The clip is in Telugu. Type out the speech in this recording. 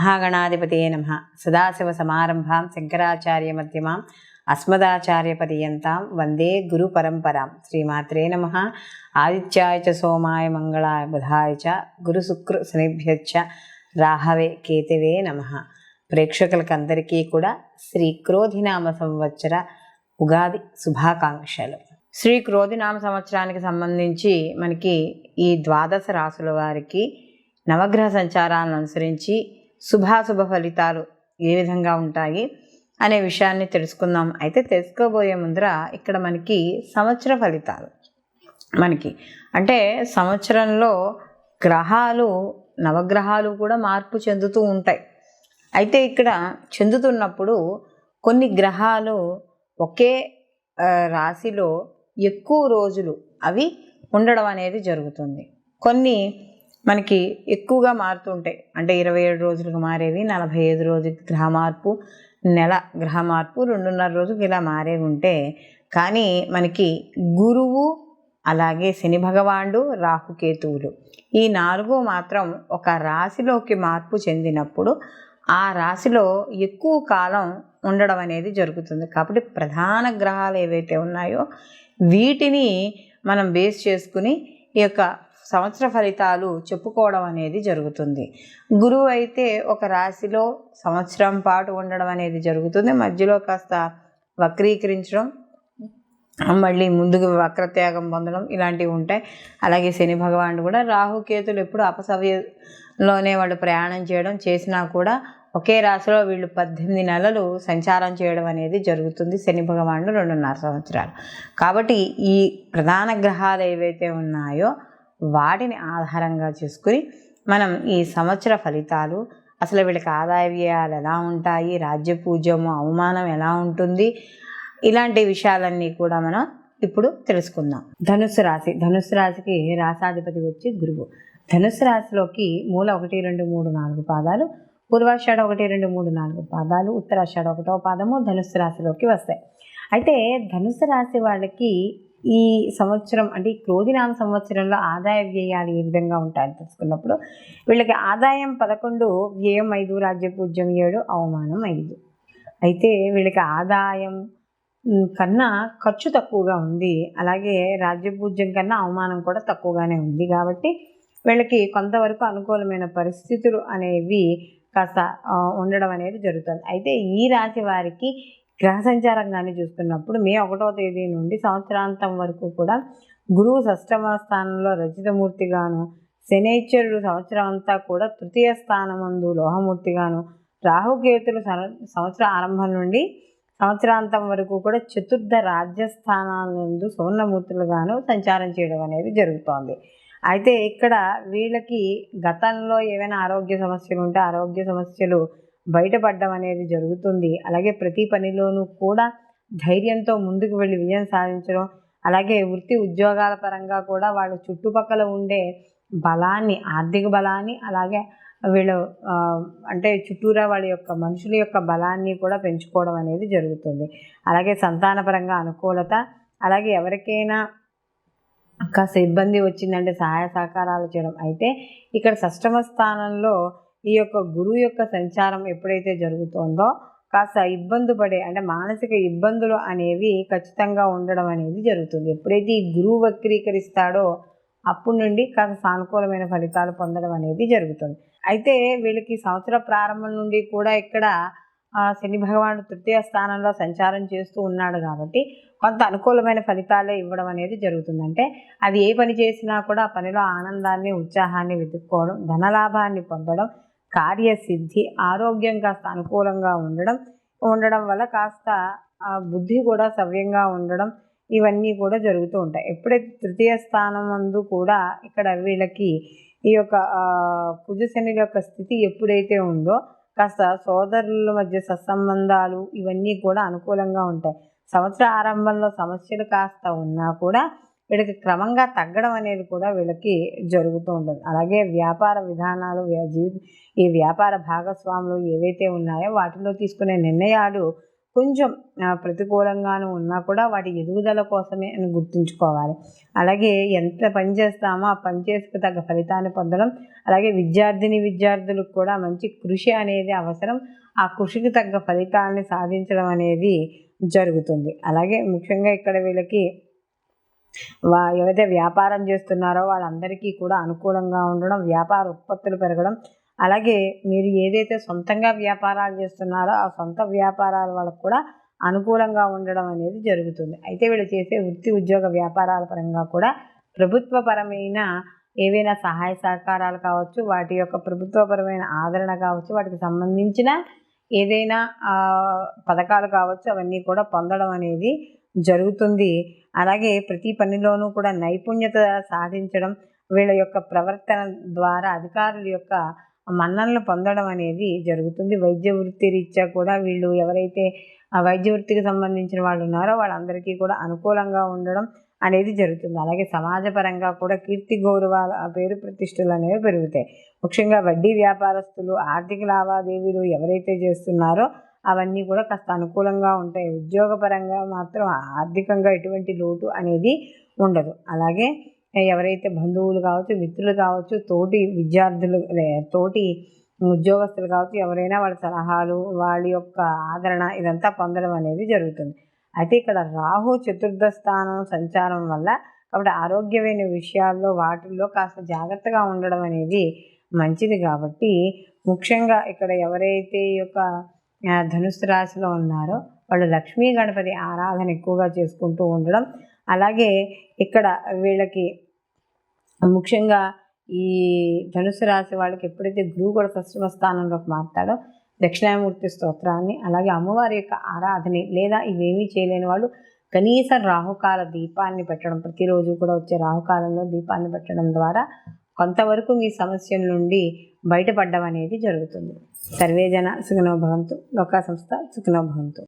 శ్రీమహాగణాధిపతయే నమః. సదాశివసమారంభాం శంకరాచార్యమధ్యమాం అస్మదాచార్యపర్యంతాం వందే గురు పరంపరాం. శ్రీమాత్రే నమః. ఆదిత్యాయ చ సోమాయ మంగళాయ బుధాయ చ గురు శుక్ర శనిభ్యశ్చ రాహవే కేతవే నమః. ప్రేక్షకులకందరికీ కూడా శ్రీ క్రోధినామ సంవత్సర ఉగాది శుభాకాంక్షలు. శ్రీ క్రోధినామ సంవత్సరానికి సంబంధించి మనకి ఈ ద్వాదశ రాసుల వారికి నవగ్రహ సంచారాలను అనుసరించి శుభాశుభ ఫలితాలు ఏ విధంగా ఉంటాయి అనే విషయాన్ని తెలుసుకుందాం. అయితే తెలుసుకోబోయే ముందర ఇక్కడ మనకి సంవత్సర ఫలితాలు మనకి అంటే సంవత్సరంలో గ్రహాలు నవగ్రహాలు కూడా మార్పు చెందుతూ ఉంటాయి. అయితే ఇక్కడ చెందుతున్నప్పుడు కొన్ని గ్రహాలు ఒకే రాశిలో ఎక్కువ రోజులు అవి ఉండడం అనేది జరుగుతుంది. కొన్ని మనకి ఎక్కువగా మారుతుంటాయి. అంటే 27 రోజులకు మారేవి, 45 రోజులకి గ్రహ మార్పు, నెల గ్రహ మార్పు, 2.5 రోజులకి ఇలా మారేవి ఉంటే, కానీ మనకి గురువు అలాగే శని భగవానుడు రాహుకేతువులు ఈ 4 మాత్రం ఒక రాశిలోకి మార్పు చెందినప్పుడు ఆ రాశిలో ఎక్కువ కాలం ఉండడం అనేది జరుగుతుంది. కాబట్టి ప్రధాన గ్రహాలు ఏవైతే ఉన్నాయో వీటిని మనం బేస్ చేసుకుని ఈ యొక్క సంవత్సర ఫలితాలు చెప్పుకోవడం అనేది జరుగుతుంది. గురువు అయితే ఒక రాశిలో సంవత్సరం పాటు ఉండడం అనేది జరుగుతుంది. మధ్యలో కాస్త వక్రీకరించడం, మళ్ళీ ముందుకు వక్రత్యాగం పొందడం ఇలాంటివి ఉంటాయి. అలాగే శని భగవానుడు కూడా రాహుకేతులు ఎప్పుడు అపసవ్యంలోనే వాళ్ళు ప్రయాణం చేయడం చేసినా కూడా ఒకే రాశిలో వీళ్ళు 18 నెలలు సంచారం చేయడం అనేది జరుగుతుంది. శని భగవానుడు 2.5 సంవత్సరాలు. కాబట్టి ఈ ప్రధాన గ్రహాలు ఏవైతే ఉన్నాయో వాటిని ఆధారంగా చేసుకుని మనం ఈ సంవత్సర ఫలితాలు, అసలు వీళ్ళకి ఆదాయ వ్యయాలు ఎలా ఉంటాయి, రాజ్యపూజ్యము అవమానం ఎలా ఉంటుంది, ఇలాంటి విషయాలన్నీ కూడా మనం ఇప్పుడు తెలుసుకుందాం. ధనుస్సు రాశి. ధనుస్సు రాశికి రాసాధిపతి వచ్చి గురువు. ధనుస్సు రాశిలోకి మూల 1, 2, 3, 4 పాదాలు, పూర్వాషాఢ 1, 2, 3, 4 పాదాలు, ఉత్తరాషాఢ 1వ పాదము ధనుస్సు రాశిలోకి వస్తాయి. అయితే ధనుస్సు రాశి వాళ్ళకి ఈ సంవత్సరం అంటే ఈ క్రోధినామ సంవత్సరంలో ఆదాయ వ్యయాలు ఏ విధంగా ఉంటాయని తెలుసుకున్నప్పుడు వీళ్ళకి ఆదాయం 11, వ్యయం 5, రాజ్యపూజ్యం 7, అవమానం 5. అయితే వీళ్ళకి ఆదాయం కన్నా ఖర్చు తక్కువగా ఉంది, అలాగే రాజ్యపూజ్యం కన్నా అవమానం కూడా తక్కువగానే ఉంది. కాబట్టి వీళ్ళకి కొంతవరకు అనుకూలమైన పరిస్థితులు అనేవి కాస్త ఉండడం అనేది జరుగుతుంది. అయితే ఈ రాశి వారికి గ్రహ సంచారంగానే చూసుకున్నప్పుడు మే 1వ తేదీ నుండి సంవత్సరాంతం వరకు కూడా గురువు 6వ స్థానంలో రచితమూర్తిగాను, శనైశ్వరుడు సంవత్సరం అంతా కూడా 3వ స్థానమందు లోహమూర్తిగాను, రాహుకేతులు సంవత్సర ఆరంభం నుండి సంవత్సరాంతం వరకు కూడా 4వ రాజ్యస్థానాలందు సువర్ణమూర్తులుగాను సంచారం చేయడం అనేది జరుగుతోంది. అయితే ఇక్కడ వీళ్ళకి గతంలో ఏవైనా ఆరోగ్య సమస్యలు ఉంటే ఆరోగ్య సమస్యలు బయటపడడం అనేది జరుగుతుంది. అలాగే ప్రతి పనిలోనూ కూడా ధైర్యంతో ముందుకు వెళ్ళి విజయం సాధించడం, అలాగే వృత్తి ఉద్యోగాల పరంగా కూడా వాళ్ళ చుట్టుపక్కల ఉండే బలాన్ని, ఆర్థిక బలాన్ని, అలాగే వీళ్ళు అంటే చుట్టూరా వాళ్ళ యొక్క మనుషుల యొక్క బలాన్ని కూడా పెంచుకోవడం అనేది జరుగుతుంది. అలాగే సంతానపరంగా అనుకూలత, అలాగే ఎవరికైనా కాస్త ఇబ్బంది వచ్చిందంటే సహాయ సహకారాలు చేయడం. అయితే ఇక్కడ 6వ స్థానంలో ఈ యొక్క గురువు యొక్క సంచారం ఎప్పుడైతే జరుగుతుందో కాస్త ఇబ్బంది పడే అంటే మానసిక ఇబ్బందులు అనేవి ఖచ్చితంగా ఉండడం అనేది జరుగుతుంది. ఎప్పుడైతే ఈ గురువు వక్రీకరిస్తాడో అప్పటి నుండి కాస్త సానుకూలమైన ఫలితాలు పొందడం అనేది జరుగుతుంది. అయితే వీళ్ళకి సంవత్సర ప్రారంభం నుండి కూడా ఇక్కడ శని భగవానుడు 3వ స్థానంలో సంచారం చేస్తూ ఉన్నాడు కాబట్టి కొంత అనుకూలమైన ఫలితాలే ఇవ్వడం అనేది జరుగుతుంది. అంటే అది ఏ పని చేసినా కూడా ఆ పనిలో ఆనందాన్ని, ఉత్సాహాన్ని వెతుక్కోవడం, ధనలాభాన్ని పొందడం, కార్యసిద్ధి, ఆరోగ్యం కాస్త అనుకూలంగా ఉండడం వల్ల కాస్త బుద్ధి కూడా సవ్యంగా ఉండడం, ఇవన్నీ కూడా జరుగుతూ ఉంటాయి. ఎప్పుడైతే 3వ స్థానం అందు కూడా ఇక్కడ వీళ్ళకి ఈ యొక్క కుజశని యొక్క స్థితి ఎప్పుడైతే ఉందో కాస్త సోదరుల మధ్య సత్సంబంధాలు ఇవన్నీ కూడా అనుకూలంగా ఉంటాయి. సంవత్సర ఆరంభంలో సమస్యలు కాస్త ఉన్నా కూడా వీళ్ళకి క్రమంగా తగ్గడం అనేది కూడా వీళ్ళకి జరుగుతూ ఉంటుంది. అలాగే వ్యాపార విధానాలు, ఈ వ్యాపార భాగస్వాములు ఏవైతే ఉన్నాయో వాటిలో తీసుకునే నిర్ణయాలు కొంచెం ప్రతికూలంగాను ఉన్నా కూడా వాటి ఎదుగుదల కోసమే అని గుర్తుంచుకోవాలి. అలాగే ఎంత పని చేస్తామో ఆ పని చేసుకు తగ్గ ఫలితాన్ని పొందడం, అలాగే విద్యార్థులకు కూడా మంచి కృషి అనేది అవసరం. ఆ కృషికి తగ్గ ఫలితాలని సాధించడం అనేది జరుగుతుంది. అలాగే ముఖ్యంగా ఇక్కడ వీళ్ళకి ఎవరైతే వ్యాపారం చేస్తున్నారో వాళ్ళందరికీ కూడా అనుకూలంగా ఉండడం, వ్యాపార ఉత్పత్తులు పెరగడం, అలాగే మీరు ఏదైతే సొంతంగా వ్యాపారాలు చేస్తున్నారో ఆ సొంత వ్యాపారాల వాళ్ళకు కూడా అనుకూలంగా ఉండడం అనేది జరుగుతుంది. అయితే వీళ్ళు చేసే వృత్తి ఉద్యోగ వ్యాపారాల పరంగా కూడా ప్రభుత్వపరమైన ఏవైనా సహాయ సహకారాలు కావచ్చు, వాటి యొక్క ప్రభుత్వపరమైన ఆదరణ కావచ్చు, వాటికి సంబంధించిన ఏదైనా పథకాలు కావచ్చు, అవన్నీ కూడా పొందడం అనేది జరుగుతుంది. అలాగే ప్రతి పనిలోనూ కూడా నైపుణ్యత సాధించడం, వీళ్ళ యొక్క ప్రవర్తన ద్వారా అధికారుల యొక్క మన్ననలు పొందడం అనేది జరుగుతుంది. వైద్య వృత్తి రీత్యా కూడా వీళ్ళు ఎవరైతే వైద్య వృత్తికి సంబంధించిన వాళ్ళు ఉన్నారో వాళ్ళందరికీ కూడా అనుకూలంగా ఉండడం అనేది జరుగుతుంది. అలాగే సమాజపరంగా కూడా కీర్తి గౌరవాల పేరు ప్రతిష్టలు అనేవి పెరుగుతాయి. ముఖ్యంగా వడ్డీ వ్యాపారస్తులు ఆర్థిక లావాదేవీలు ఎవరైతే చేస్తున్నారో అవన్నీ కూడా కాస్త అనుకూలంగా ఉంటాయి. ఉద్యోగపరంగా మాత్రం ఆర్థికంగా ఎటువంటి లోటు అనేది ఉండదు. అలాగే ఎవరైతే బంధువులు కావచ్చు, మిత్రులు కావచ్చు, తోటి విద్యార్థులు తోటి ఉద్యోగస్తులు కావచ్చు, ఎవరైనా వాళ్ళ సలహాలు, వాళ్ళ యొక్క ఆదరణ ఇదంతా పొందడం అనేది జరుగుతుంది. అయితే ఇక్కడ రాహు చతుర్థ స్థానం సంచారం వల్ల కాబట్టి ఆరోగ్యమైన విషయాల్లో వాటిల్లో కాస్త జాగ్రత్తగా ఉండడం అనేది మంచిది. కాబట్టి ముఖ్యంగా ఇక్కడ ఎవరైతే ఈ యొక్క ధనుస్సు రాశిలో ఉన్నారో వాళ్ళు లక్ష్మీ గణపతి ఆరాధన ఎక్కువగా చేసుకుంటూ ఉండడం, అలాగే ఇక్కడ వీళ్ళకి ముఖ్యంగా ఈ ధనుసు రాశి వాళ్ళకి ఎప్పుడైతే గురువు కూడా సప్తమ స్థానంలోకి మారుతాడో దక్షిణామూర్తి స్తోత్రాన్ని, అలాగే అమ్మవారి యొక్క ఆరాధన లేదా ఇవేమీ చేయలేని వాళ్ళు కనీసం రాహుకాల దీపాన్ని పెట్టడం, ప్రతిరోజు కూడా వచ్చే రాహుకాలంలో దీపాన్ని పెట్టడం ద్వారా కొంతవరకు మీ సమస్యల నుండి బయటపడడం అనేది జరుగుతుంది. సర్వే జన సుఖినో భవంతు. లోకా సంస్థ సుఖినో భవంతు.